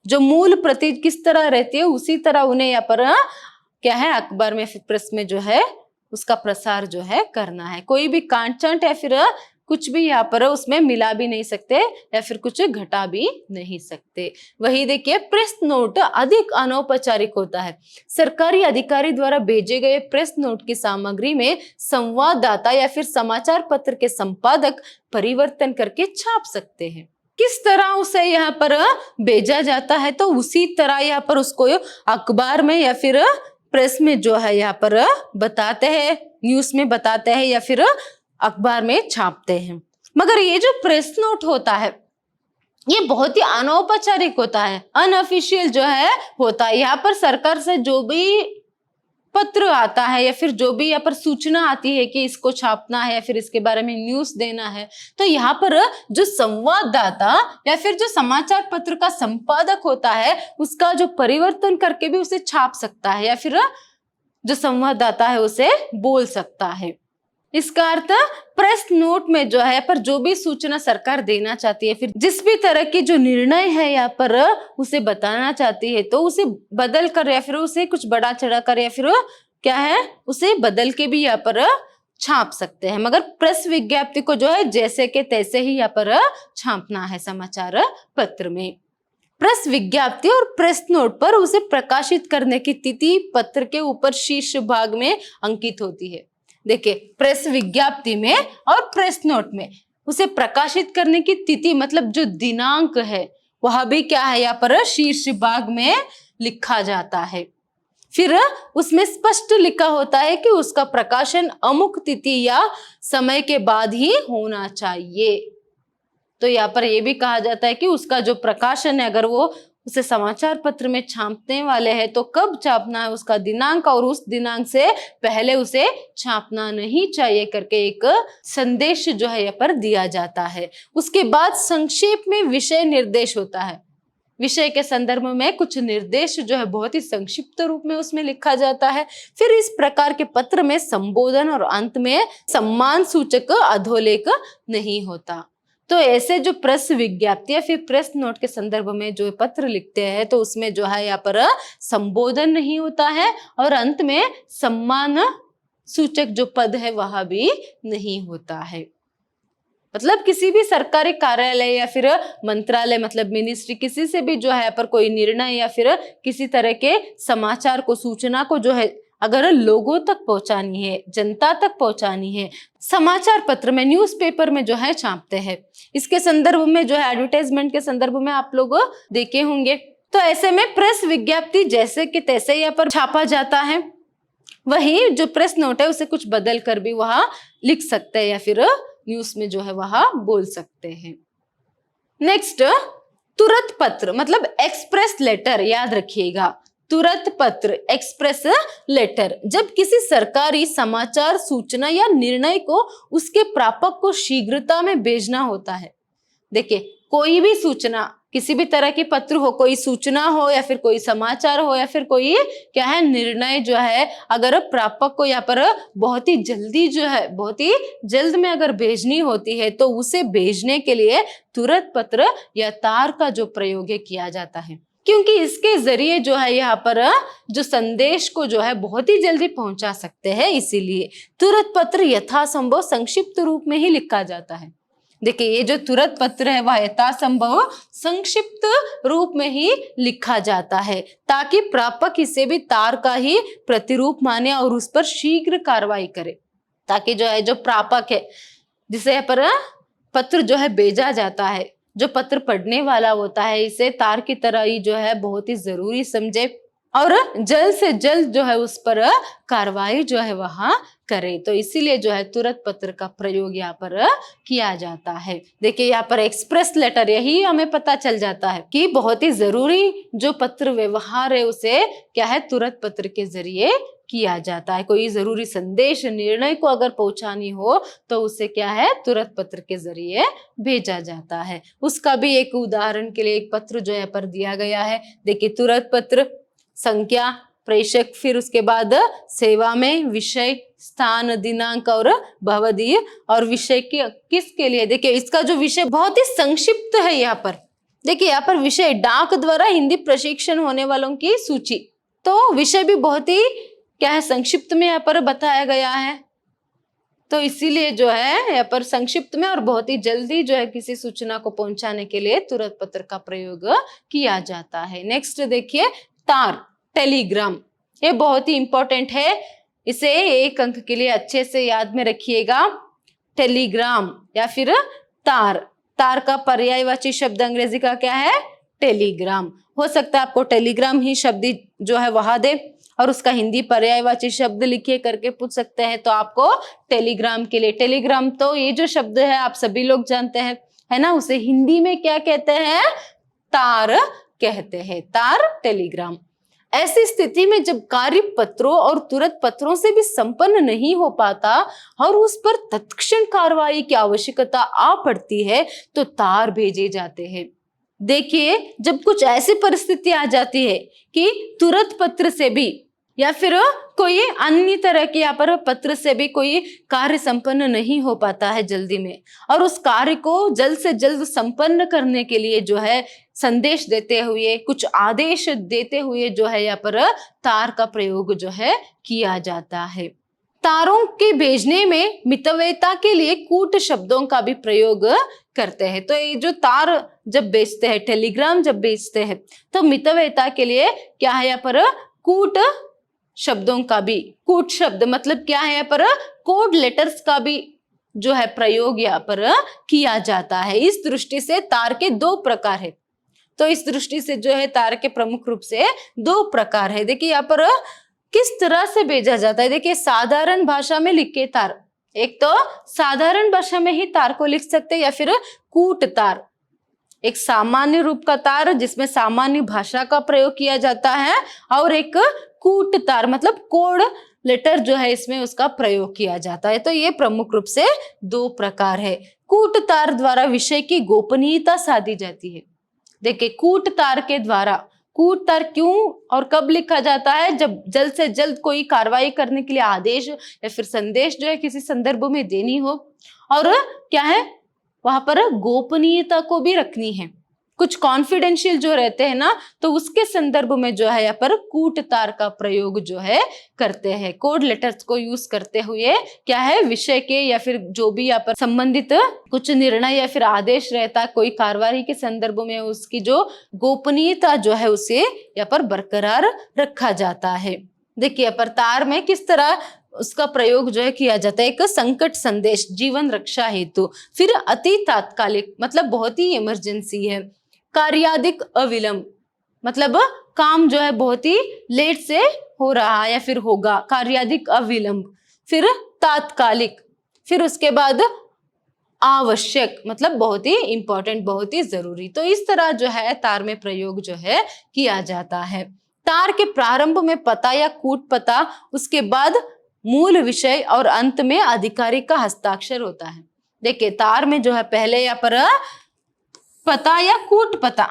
जो मूल प्रति किस तरह रहती है उसी तरह उन्हें यहाँ पर क्या है अखबार में, प्रेस में जो है उसका प्रसार जो है करना है। कोई भी काट छांट या फिर कुछ भी यहाँ पर उसमें मिला भी नहीं सकते या फिर कुछ घटा भी नहीं सकते। वही देखिए प्रेस नोट अधिक अनौपचारिक होता है। सरकारी अधिकारी द्वारा भेजे गए प्रेस नोट की सामग्री में संवाददाता या फिर समाचार पत्र के संपादक परिवर्तन करके छाप सकते हैं। किस तरह उसे यहाँ पर भेजा जाता है तो उसी तरह यहाँ पर उसको अखबार में या फिर प्रेस में जो है यहाँ पर बताते हैं, न्यूज में बताते हैं या फिर अखबार में छापते हैं। मगर ये जो प्रेस नोट होता है ये बहुत ही अनौपचारिक होता है, अनऑफिशियल जो है होता है। यहाँ पर सरकार से जो भी पत्र आता है या फिर जो भी यहाँ पर सूचना आती है कि इसको छापना है या फिर इसके बारे में न्यूज देना है, तो यहाँ पर जो संवाददाता या फिर जो समाचार पत्र का संपादक होता है उसका जो परिवर्तन करके भी उसे छाप सकता है या फिर जो संवाददाता है उसे बोल सकता है। इसका अर्थ प्रेस नोट में जो है पर जो भी सूचना सरकार देना चाहती है, फिर जिस भी तरह की जो निर्णय है यहाँ पर उसे बताना चाहती है, तो उसे बदल कर या फिर उसे कुछ बड़ा चढ़ा कर या फिर क्या है उसे बदल के भी यहाँ पर छाप सकते हैं। मगर प्रेस विज्ञप्ति को जो है जैसे के तैसे ही यहाँ पर छापना है समाचार पत्र में। प्रेस विज्ञप्ति और प्रेस नोट पर उसे प्रकाशित करने की तिथि पत्र के ऊपर शीर्ष भाग में अंकित होती है। देखिए प्रेस विज्ञप्ति में और प्रेस नोट में उसे प्रकाशित करने की तिथि मतलब जो दिनांक है वह भी क्या है यहाँ पर शीर्ष भाग में लिखा जाता है। फिर उसमें स्पष्ट लिखा होता है कि उसका प्रकाशन अमुक तिथि या समय के बाद ही होना चाहिए। तो यहाँ पर यह भी कहा जाता है कि उसका जो प्रकाशन है अगर वो उसे समाचार पत्र में छापने वाले हैं तो कब छापना है, उसका दिनांक और उस दिनांक से पहले उसे छापना नहीं चाहिए करके एक संदेश जो है यहाँ पर दिया जाता है। उसके बाद संक्षेप में विषय निर्देश होता है। विषय के संदर्भ में कुछ निर्देश जो है बहुत ही संक्षिप्त रूप में उसमें लिखा जाता है। फिर इस प्रकार के पत्र में संबोधन और अंत में सम्मान सूचक अधोलेख नहीं होता। तो ऐसे जो प्रेस विज्ञप्ति या फिर प्रेस नोट के संदर्भ में जो पत्र लिखते हैं तो उसमें जो है यहाँ पर संबोधन नहीं होता है और अंत में सम्मान सूचक जो पद है वह भी नहीं होता है। मतलब किसी भी सरकारी कार्यालय या फिर मंत्रालय मतलब मिनिस्ट्री किसी से भी जो है यहाँ पर कोई निर्णय या फिर किसी तरह के समाचार को, सूचना को जो है अगर लोगों तक पहुंचानी है, जनता तक पहुंचानी है, समाचार पत्र में, न्यूज़पेपर में जो है छापते हैं। इसके संदर्भ में जो है एडवर्टाइजमेंट के संदर्भ में आप लोग देखे होंगे। तो ऐसे में प्रेस विज्ञप्ति जैसे कि तैसे यहाँ पर छापा जाता है। वही जो प्रेस नोट है उसे कुछ बदल कर भी वहां लिख सकते हैं या फिर न्यूज में जो है वहां बोल सकते हैं। नेक्स्ट तुरंत पत्र मतलब एक्सप्रेस लेटर, याद रखिएगा तुरंत पत्र, एक्सप्रेस लेटर, जब किसी सरकारी समाचार, सूचना या निर्णय को उसके प्रापक को शीघ्रता में भेजना होता है। देखिए, कोई भी सूचना, किसी भी तरह की पत्र हो, कोई सूचना हो या फिर कोई समाचार हो या फिर कोई क्या है निर्णय जो है, अगर प्रापक को यहाँ पर बहुत ही जल्दी जो है, बहुत ही जल्द में अगर भेजनी होती है तो उसे भेजने के लिए तुरंत पत्र या तार का जो प्रयोग है किया जाता है, क्योंकि इसके जरिए जो है यहाँ पर जो संदेश को जो है बहुत ही जल्दी पहुंचा सकते हैं। इसीलिए तुरंत पत्र यथासंभव संक्षिप्त रूप में ही लिखा जाता है। देखिए, ये जो तुरंत पत्र है वह यथासंभव संक्षिप्त रूप में ही लिखा जाता है, ताकि प्रापक इसे भी तार का ही प्रतिरूप माने और उस पर शीघ्र कार्रवाई करे, ताकि जो है जो प्रापक है, जिसे यहाँ पर पत्र जो है भेजा जाता है, जो पत्र पढ़ने वाला होता है, इसे तार की तरह ही जो है बहुत ही जरूरी समझे और जल्द से जल्द जो है उस पर कार्रवाई जो है वहां करे। तो इसीलिए जो है तुरंत पत्र का प्रयोग यहाँ पर किया जाता है। देखिए, यहाँ पर एक्सप्रेस लेटर, यही हमें पता चल जाता है कि बहुत ही जरूरी जो पत्र व्यवहार है उसे क्या है तुरंत पत्र के जरिए किया जाता है। कोई जरूरी संदेश, निर्णय को अगर पहुंचानी हो तो उसे क्या है तुरंत पत्र के जरिए भेजा जाता है। उसका भी एक उदाहरण के लिए एक पत्र जो यहाँ पर दिया गया है। देखिए, तुरंत पत्र, संख्या, प्रेषक, फिर उसके बाद सेवा में, विषय, स्थान, दिनांक और भवदीय, और विषय के किसके लिए। देखिए, इसका जो विषय बहुत ही संक्षिप्त है यहाँ पर। देखिए, यहाँ पर विषय डाक द्वारा हिंदी प्रशिक्षण होने वालों की सूची, तो विषय भी बहुत ही क्या है संक्षिप्त में यहाँ पर बताया गया है। तो इसीलिए जो है यहाँ पर संक्षिप्त में और बहुत ही जल्दी जो है किसी सूचना को पहुंचाने के लिए तुरंत पत्र का प्रयोग किया जाता है। नेक्स्ट देखिए, तार, टेलीग्राम, ये बहुत ही इंपॉर्टेंट है, इसे एक अंक के लिए अच्छे से याद में रखिएगा। टेलीग्राम या फिर तार, तार का पर्यायवाची शब्द अंग्रेजी का क्या है, टेलीग्राम। हो सकता है आपको टेलीग्राम ही शब्द जो है वहां दे और उसका हिंदी पर्यायवाची शब्द लिखिए करके पूछ सकते हैं, तो आपको टेलीग्राम के लिए, टेलीग्राम तो ये जो शब्द है आप सभी लोग जानते हैं, है ना, उसे हिंदी में क्या कहते हैं, तार कहते हैं, तार, टेलीग्राम। ऐसी स्थिति में जब कार्य पत्रों और तुरंत पत्रों से भी संपन्न नहीं हो पाता और उस पर तत्क्षण कार्रवाई की आवश्यकता आ पड़ती है तो तार भेजे जाते हैं। देखिए, जब कुछ ऐसी परिस्थिति आ जाती है कि तुरंत पत्र से भी या फिर कोई अन्य तरह के यहाँ पर पत्र से भी कोई कार्य संपन्न नहीं हो पाता है जल्दी में, और उस कार्य को जल्द से जल्द संपन्न करने के लिए जो है संदेश देते हुए, कुछ आदेश देते हुए जो है यहाँ पर तार का प्रयोग जो है किया जाता है। तारों के भेजने में मितव्ययता के लिए कूट शब्दों का भी प्रयोग करते हैं। तो ये जो तार जब भेजते हैं, टेलीग्राम जब भेजते हैं, तो मितव्ययता के लिए क्या है यहाँ पर कूट शब्दों का भी, कूट शब्द मतलब क्या है यहाँ पर कोड लेटर्स का भी जो है प्रयोग यहाँ पर किया जाता है। इस दृष्टि से तार के दो प्रकार है। तो इस दृष्टि से जो है तार के प्रमुख रूप से दो प्रकार है। देखिए, यहाँ पर किस तरह से भेजा जाता है। देखिए, साधारण भाषा में लिखे तार, एक तो साधारण भाषा में ही तार को लिख सकते हैं, या फिर कूट तार, एक सामान्य रूप का तार जिसमें सामान्य भाषा का प्रयोग किया जाता है, और एक कूट तार मतलब कोड लेटर जो है इसमें उसका प्रयोग किया जाता है। तो ये प्रमुख रूप से दो प्रकार है। कूट तार द्वारा विषय की गोपनीयता साधी जाती है। देखिए, कूट तार के द्वारा, कूट तार क्यों और कब लिखा जाता है, जब जल्द से जल्द कोई कार्रवाई करने के लिए आदेश या फिर संदेश जो है किसी संदर्भ में देनी हो, और क्या है वहां पर गोपनीयता को भी रखनी है, कुछ कॉन्फिडेंशियल जो रहते हैं ना, तो उसके संदर्भ में जो है यहाँ पर कूट तार का प्रयोग जो है करते हैं। कोड लेटर्स को यूज करते हुए क्या है विषय के या फिर जो भी यहाँ पर संबंधित कुछ निर्णय या फिर आदेश रहता है कोई कार्रवाई के संदर्भ में, उसकी जो गोपनीयता जो है उसे यहाँ पर बरकरार रखा जाता है। देखिए, यहाँ पर तार में किस तरह उसका प्रयोग जो है किया जाता है। एक संकट संदेश, जीवन रक्षा हेतु, फिर अति तात्कालिक मतलब बहुत ही इमरजेंसी है, कार्यादिक अविलंब मतलब काम जो है बहुत ही लेट से हो रहा है या फिर होगा, कार्यादिक अविलंब, फिर तात्कालिक, फिर उसके बाद आवश्यक मतलब बहुत ही इंपॉर्टेंट, बहुत ही जरूरी। तो इस तरह जो है तार में प्रयोग जो है किया जाता है। तार के प्रारंभ में पता या कूट पता, उसके बाद मूल विषय और अंत में अधिकारी का हस्ताक्षर होता है। देखिए तार में जो है पहले यहाँ पर पता या कूट पता,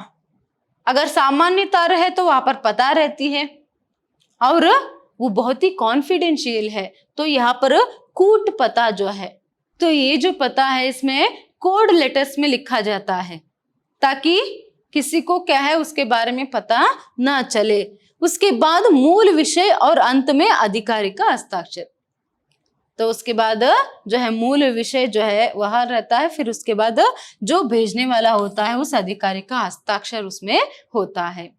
अगर सामान्य तार है तो वहां पर पता रहती है और वो बहुत ही कॉन्फिडेंशियल है, तो यहाँ पर कूट पता जो है, तो ये जो पता है इसमें कोड लेटर्स में लिखा जाता है ताकि किसी को क्या है उसके बारे में पता ना चले। उसके बाद मूल विषय और अंत में अधिकारी का हस्ताक्षर, तो उसके बाद जो है मूल विषय जो है वह रहता है, फिर उसके बाद जो भेजने वाला होता है उस अधिकारी का हस्ताक्षर उसमें होता है।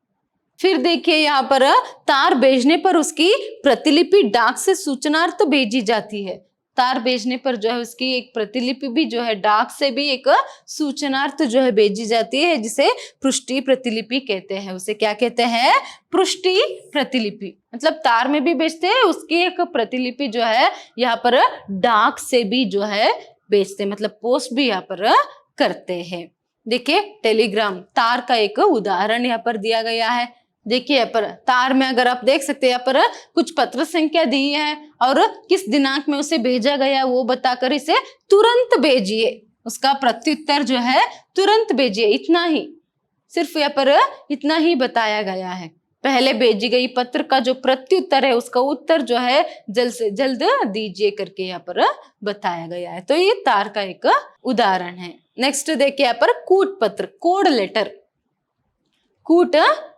फिर देखिए यहाँ पर तार भेजने पर उसकी प्रतिलिपि डाक से सूचनार्थ भेजी जाती है। तार भेजने पर जो है उसकी एक प्रतिलिपि भी जो है डाक से भी एक सूचनार्थ जो है भेजी जाती है, जिसे पृष्ठीय प्रतिलिपि कहते हैं। उसे क्या कहते हैं? पृष्ठीय प्रतिलिपि। मतलब तार में भी भेजते हैं, उसकी एक प्रतिलिपि जो है यहाँ पर डाक से भी जो है भेजते हैं, मतलब पोस्ट भी यहाँ पर करते हैं। देखिए टेलीग्राम तार का एक उदाहरण यहाँ पर दिया गया है। देखिए यहाँ पर तार में अगर आप देख सकते हैं यहाँ पर कुछ पत्र संख्या दी है और किस दिनांक में उसे भेजा गया वो बताकर इसे तुरंत भेजिए, उसका प्रत्युत्तर जो है तुरंत भेजिए, इतना ही, सिर्फ यहाँ पर इतना ही बताया गया है। पहले भेजी गई पत्र का जो प्रत्युत्तर है उसका उत्तर जो है जल्द से जल्द दीजिए करके यहाँ पर बताया गया है। तो ये तार का एक उदाहरण है। नेक्स्ट देखिए यहाँ पर कूट पत्र, कोड लेटर। कूट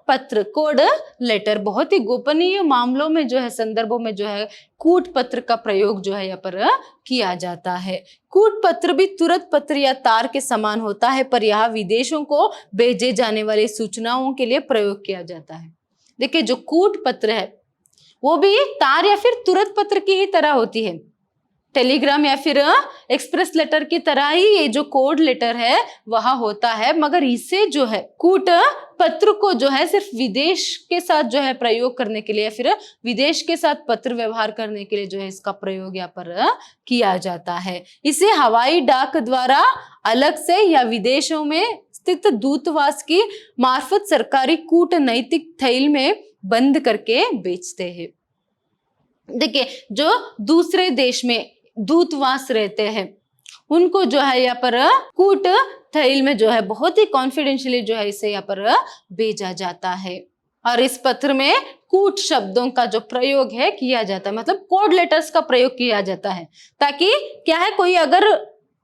पत्र, कोड लेटर, बहुत ही गोपनीय मामलों में जो है संदर्भों में जो है कूट पत्र का प्रयोग जो है यहाँ पर किया जाता है। कूट पत्र भी तुरंत पत्र या तार के समान होता है, पर यहाँ विदेशों को भेजे जाने वाली सूचनाओं के लिए प्रयोग किया जाता है। देखिए जो कूट पत्र है वो भी तार या फिर तुरंत पत्र की ही तरह होती है, टेलीग्राम या फिर एक्सप्रेस लेटर की तरह ही ये जो कोड लेटर है वह होता है, मगर इसे जो है कूट पत्र को जो है सिर्फ विदेश के साथ जो है प्रयोग करने के लिए या फिर विदेश के साथ पत्र व्यवहार करने के लिए जो है इसका प्रयोग यहाँ पर किया जाता है। इसे हवाई डाक द्वारा अलग से या विदेशों में स्थित दूतावास की मार्फत सरकारी कूटनैतिक थैल में बंद करके बेचते हैं। देखिए जो दूसरे देश में दूतावास रहते हैं उनको जो है यहाँ पर कूट थैल में जो है बहुत ही कॉन्फिडेंशियली जो है इसे यहाँ पर भेजा जाता है, और इस पत्र में कूट शब्दों का जो प्रयोग है किया जाता है, मतलब कोड लेटर्स का प्रयोग किया जाता है, ताकि क्या है कोई अगर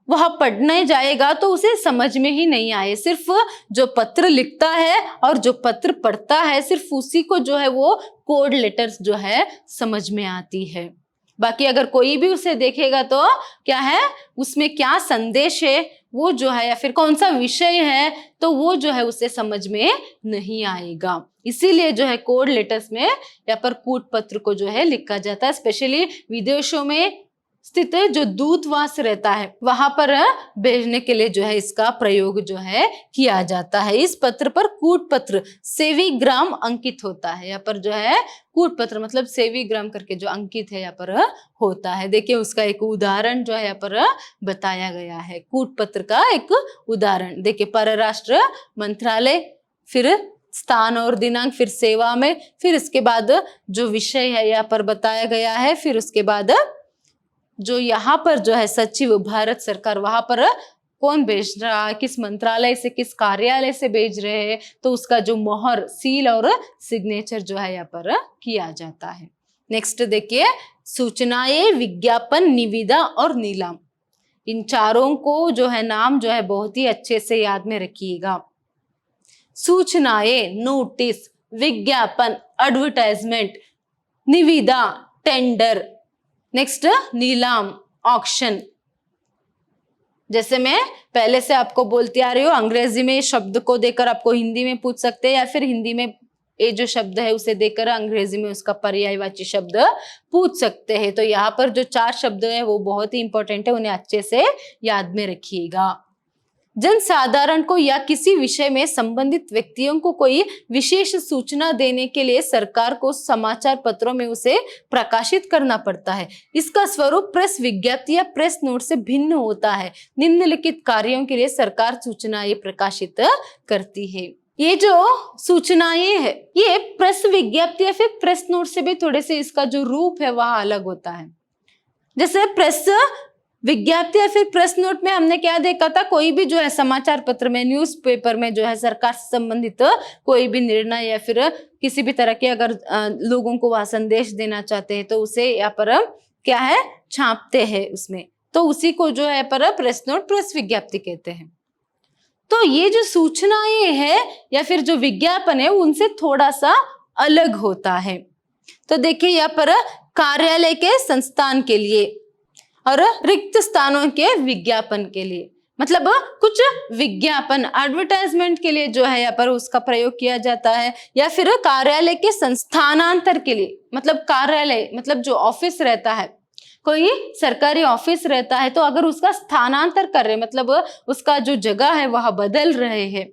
वह पढ़ने जाएगा तो उसे समझ में ही नहीं आए। सिर्फ जो पत्र लिखता है और जो पत्र पढ़ता है सिर्फ उसी को जो है वो कोड लेटर्स जो है समझ में आती है। बाकी अगर कोई भी उसे देखेगा तो क्या है उसमें क्या संदेश है वो जो है या फिर कौन सा विषय है तो वो जो है उसे समझ में नहीं आएगा। इसीलिए जो है कोड लेटर्स में या पर कूट पत्र को जो है लिखा जाता है, स्पेशली विदेशों में स्थित जो दूतावास रहता है वहां पर भेजने के लिए जो है इसका प्रयोग जो है किया जाता है। इस पत्र पर कूट पत्र सेवीग्राम अंकित होता है। यहाँ पर जो है कूट पत्र मतलब सेवीग्राम करके जो अंकित है यहाँ पर होता है। देखिए उसका एक उदाहरण जो है यहाँ पर बताया गया है, कूट पत्र का एक उदाहरण। देखिए परराष्ट्र मंत्रालय, फिर स्थान और दिनांक, फिर सेवा में, फिर इसके बाद जो विषय है यहाँ पर बताया गया है, फिर उसके बाद जो यहाँ पर जो है सचिव भारत सरकार वहां पर कौन भेज रहा है, किस मंत्रालय से किस कार्यालय से भेज रहे हैं, तो उसका जो मोहर सील और सिग्नेचर जो है यहाँ पर किया जाता है। नेक्स्ट देखिए सूचनाएं, विज्ञापन, निविदा और नीलाम। इन चारों को जो है नाम जो है बहुत ही अच्छे से याद में रखिएगा। सूचनाएं नोटिस, विज्ञापन एडवर्टाइजमेंट, निविदा टेंडर, नेक्स्ट नीलाम ऑक्शन। जैसे मैं पहले से आपको बोलती आ रही हूँ, अंग्रेजी में शब्द को देकर आपको हिंदी में पूछ सकते हैं या फिर हिंदी में ये जो शब्द है उसे देकर अंग्रेजी में उसका पर्यायवाची शब्द पूछ सकते हैं। तो यहाँ पर जो 4 शब्द है वो बहुत ही इंपॉर्टेंट है, उन्हें अच्छे से याद में रखिएगा। जन साधारण को या किसी विषय में संबंधित व्यक्तियों को कोई विशेष सूचना देने के लिए सरकार को समाचार पत्रों में उसे प्रकाशित करना पड़ता है। इसका स्वरूप प्रेस विज्ञप्ति या प्रेस नोट से भिन्न होता है। निम्नलिखित कार्यों के लिए सरकार सूचनाएं प्रकाशित करती है। ये जो सूचनाएं है ये प्रेस विज्ञप्ति या फिर प्रेस नोट से भी थोड़े से इसका जो रूप है वह अलग होता है। जैसे प्रेस विज्ञप्ति या फिर प्रेस नोट में हमने क्या देखा था, कोई भी जो है समाचार पत्र में, न्यूज़पेपर में जो है सरकार से संबंधित कोई भी निर्णय या फिर किसी भी तरह के अगर लोगों को वह संदेश देना चाहते हैं तो उसे यहाँ पर क्या है छापते हैं उसमें, तो उसी को जो है पर प्रेस नोट, प्रेस विज्ञप्ति कहते हैं। तो ये जो सूचनाएं है या फिर जो विज्ञापन है उनसे थोड़ा सा अलग होता है। तो देखिए यहाँ पर कार्यालय के संस्थान के लिए और रिक्त स्थानों के विज्ञापन के लिए, मतलब कुछ विज्ञापन एडवर्टाइजमेंट के लिए जो है यहाँ पर उसका प्रयोग किया जाता है, या फिर कार्यालय के संस्थानांतर के लिए, मतलब कार्यालय मतलब जो ऑफिस रहता है, कोई सरकारी ऑफिस रहता है तो अगर उसका स्थानांतर कर रहे मतलब उसका जो जगह है वह बदल रहे हैं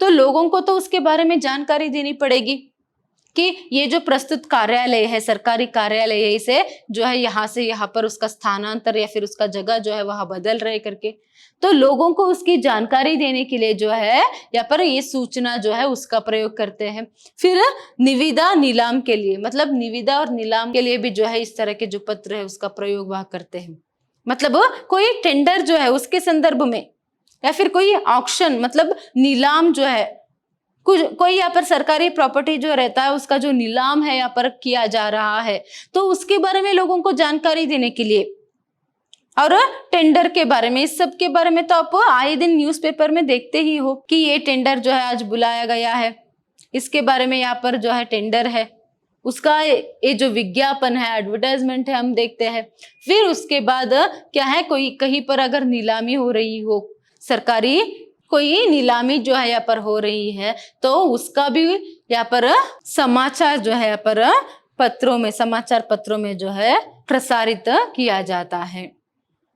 तो लोगों को तो उसके बारे में जानकारी देनी पड़ेगी कि ये जो प्रस्तुत कार्यालय है, सरकारी कार्यालय है, इसे जो है यहाँ से यहाँ पर उसका स्थानांतर या फिर उसका जगह जो है वह बदल रहे करके, तो लोगों को उसकी जानकारी देने के लिए जो है यहाँ पर ये सूचना जो है उसका प्रयोग करते हैं। फिर निविदा नीलाम के लिए, मतलब निविदा और नीलाम के लिए भी जो है इस तरह के जो पत्र है उसका प्रयोग वह करते हैं। मतलब कोई टेंडर जो है उसके संदर्भ में, या फिर कोई ऑक्शन मतलब नीलाम जो है, कोई यहाँ पर सरकारी प्रॉपर्टी जो रहता है उसका जो नीलाम है यहाँ पर किया जा रहा है तो उसके बारे में लोगों को जानकारी देने के लिए, और टेंडर के बारे में, इस सब के बारे में तो आप आए दिन न्यूज़पेपर में देखते ही हो कि ये टेंडर जो है आज बुलाया गया है, इसके बारे में यहाँ पर जो है टेंडर है, उसका ये जो विज्ञापन है, एडवर्टाइजमेंट है, हम देखते हैं। फिर उसके बाद क्या है, कोई कहीं पर अगर नीलामी हो रही हो, सरकारी कोई नीलामी जो है यहाँ पर हो रही है तो उसका भी यहाँ पर समाचार जो है यहाँ पर पत्रों में, समाचार पत्रों में जो है प्रसारित किया जाता है।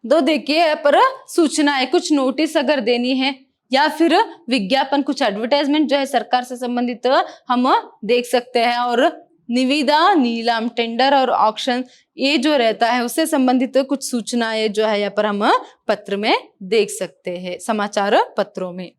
तो देखिए यहाँ पर सूचनाएं, कुछ नोटिस अगर देनी है या फिर विज्ञापन, कुछ एडवर्टाइजमेंट जो है सरकार से संबंधित हम देख सकते हैं, और निविदा नीलाम, टेंडर और ऑक्शन ये जो रहता है उससे संबंधित कुछ सूचनाएं जो है यहाँ पर हम पत्र में देख सकते हैं, समाचार पत्रों में।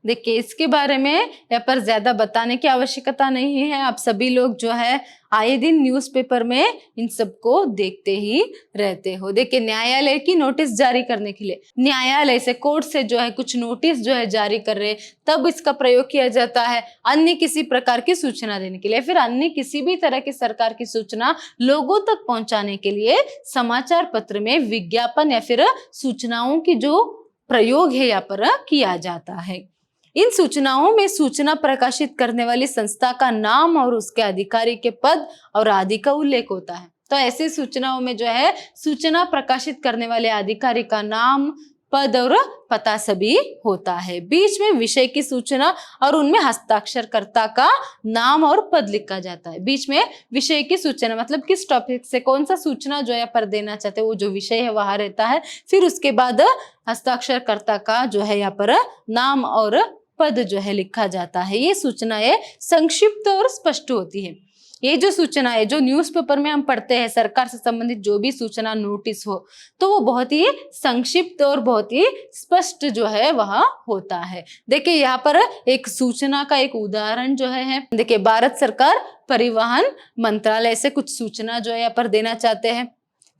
देखिए इसके बारे में यहाँ पर ज्यादा बताने की आवश्यकता नहीं है, आप सभी लोग जो है आए दिन न्यूज़पेपर में इन सबको देखते ही रहते हो। देखिए न्यायालय की नोटिस जारी करने के लिए, न्यायालय से, कोर्ट से जो है कुछ नोटिस जो है जारी कर रहे तब इसका प्रयोग किया जाता है। अन्य किसी प्रकार की सूचना देने के लिए, फिर अन्य किसी भी तरह की सरकार की सूचना लोगों तक पहुंचाने के लिए समाचार पत्र में विज्ञापन या फिर सूचनाओं की जो प्रयोग है यहाँ पर किया जाता है। इन सूचनाओं में सूचना प्रकाशित करने वाली संस्था का नाम और उसके अधिकारी के पद और आदि का उल्लेख होता है। तो ऐसी सूचनाओं में जो है सूचना प्रकाशित करने वाले अधिकारी का नाम, पद और पता सभी होता है। बीच में विषय की सूचना और उनमें हस्ताक्षरकर्ता का नाम और पद लिखा जाता है। बीच में विषय की सूचना मतलब किस टॉपिक से कौन सा सूचना जो है पर देना चाहते हैं वो जो विषय है वहां रहता है। फिर उसके बाद हस्ताक्षरकर्ता का जो है यहाँ पर नाम और पद जो है लिखा जाता है। ये सूचनाएं संक्षिप्त और स्पष्ट होती है। ये जो सूचनाएं जो न्यूज़पेपर में हम पढ़ते हैं, सरकार से संबंधित जो भी सूचना नोटिस हो तो वो बहुत ही संक्षिप्त और बहुत ही स्पष्ट जो है वह होता है। देखिए यहाँ पर एक सूचना का एक उदाहरण जो है, देखिए भारत सरकार परिवहन मंत्रालय से कुछ सूचना जो है यहाँ पर देना चाहते हैं।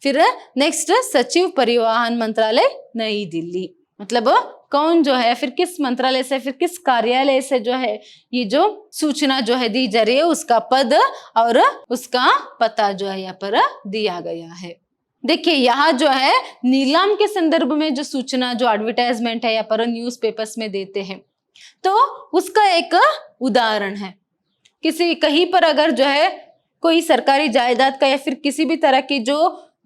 फिर नेक्स्ट, सचिव परिवहन मंत्रालय नई दिल्ली, मतलब कौन जो है फिर किस मंत्रालय से, फिर किस कार्यालय से जो है ये जो सूचना जो है दी जा रही है उसका पद और उसका पता जो है यहाँ पर दिया गया है। देखिए यहाँ जो है नीलाम के संदर्भ में जो सूचना, जो एडवर्टाइजमेंट है यहाँ पर न्यूज़पेपर्स में देते हैं तो उसका एक उदाहरण है। किसी कहीं पर अगर जो है कोई सरकारी जायदाद का या फिर किसी भी तरह की जो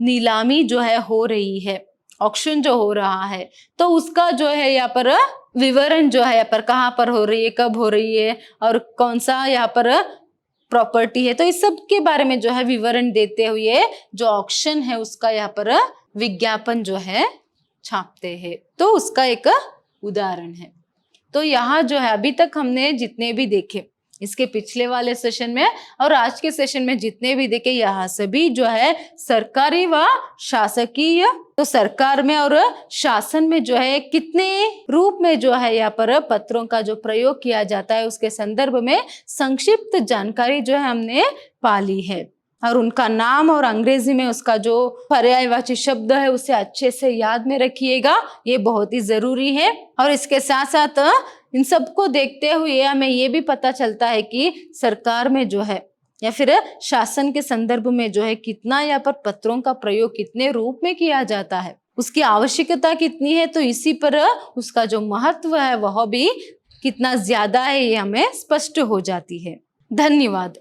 नीलामी जो है हो रही है, ऑक्शन जो हो रहा है तो उसका जो है यहाँ पर विवरण जो है यहाँ पर कहाँ पर हो रही है, कब हो रही है और कौन सा यहाँ पर प्रॉपर्टी है, तो इस सब के बारे में जो है विवरण देते हुए जो ऑक्शन है उसका यहाँ पर विज्ञापन जो है छापते हैं। तो उसका एक उदाहरण है। तो यहाँ जो है अभी तक हमने जितने भी देखे इसके पिछले वाले सेशन में और आज के सेशन में जितने भी देखे यहाँ सभी जो है सरकारी व शासकीय, तो सरकार में और शासन में जो है कितने रूप में जो है यहाँ पर पत्रों का जो प्रयोग किया जाता है उसके संदर्भ में संक्षिप्त जानकारी जो है हमने पाली है। और उनका नाम और अंग्रेजी में उसका जो पर्यायवाची शब्द है उसे अच्छे से याद में रखिएगा, ये बहुत ही जरूरी है। और इसके साथ साथ इन सबको देखते हुए हमें ये भी पता चलता है कि सरकार में जो है या फिर शासन के संदर्भ में जो है कितना यहाँ पर पत्रों का प्रयोग कितने रूप में किया जाता है, उसकी आवश्यकता कितनी है, तो इसी पर उसका जो महत्व है वह भी कितना ज्यादा है ये हमें स्पष्ट हो जाती है। धन्यवाद।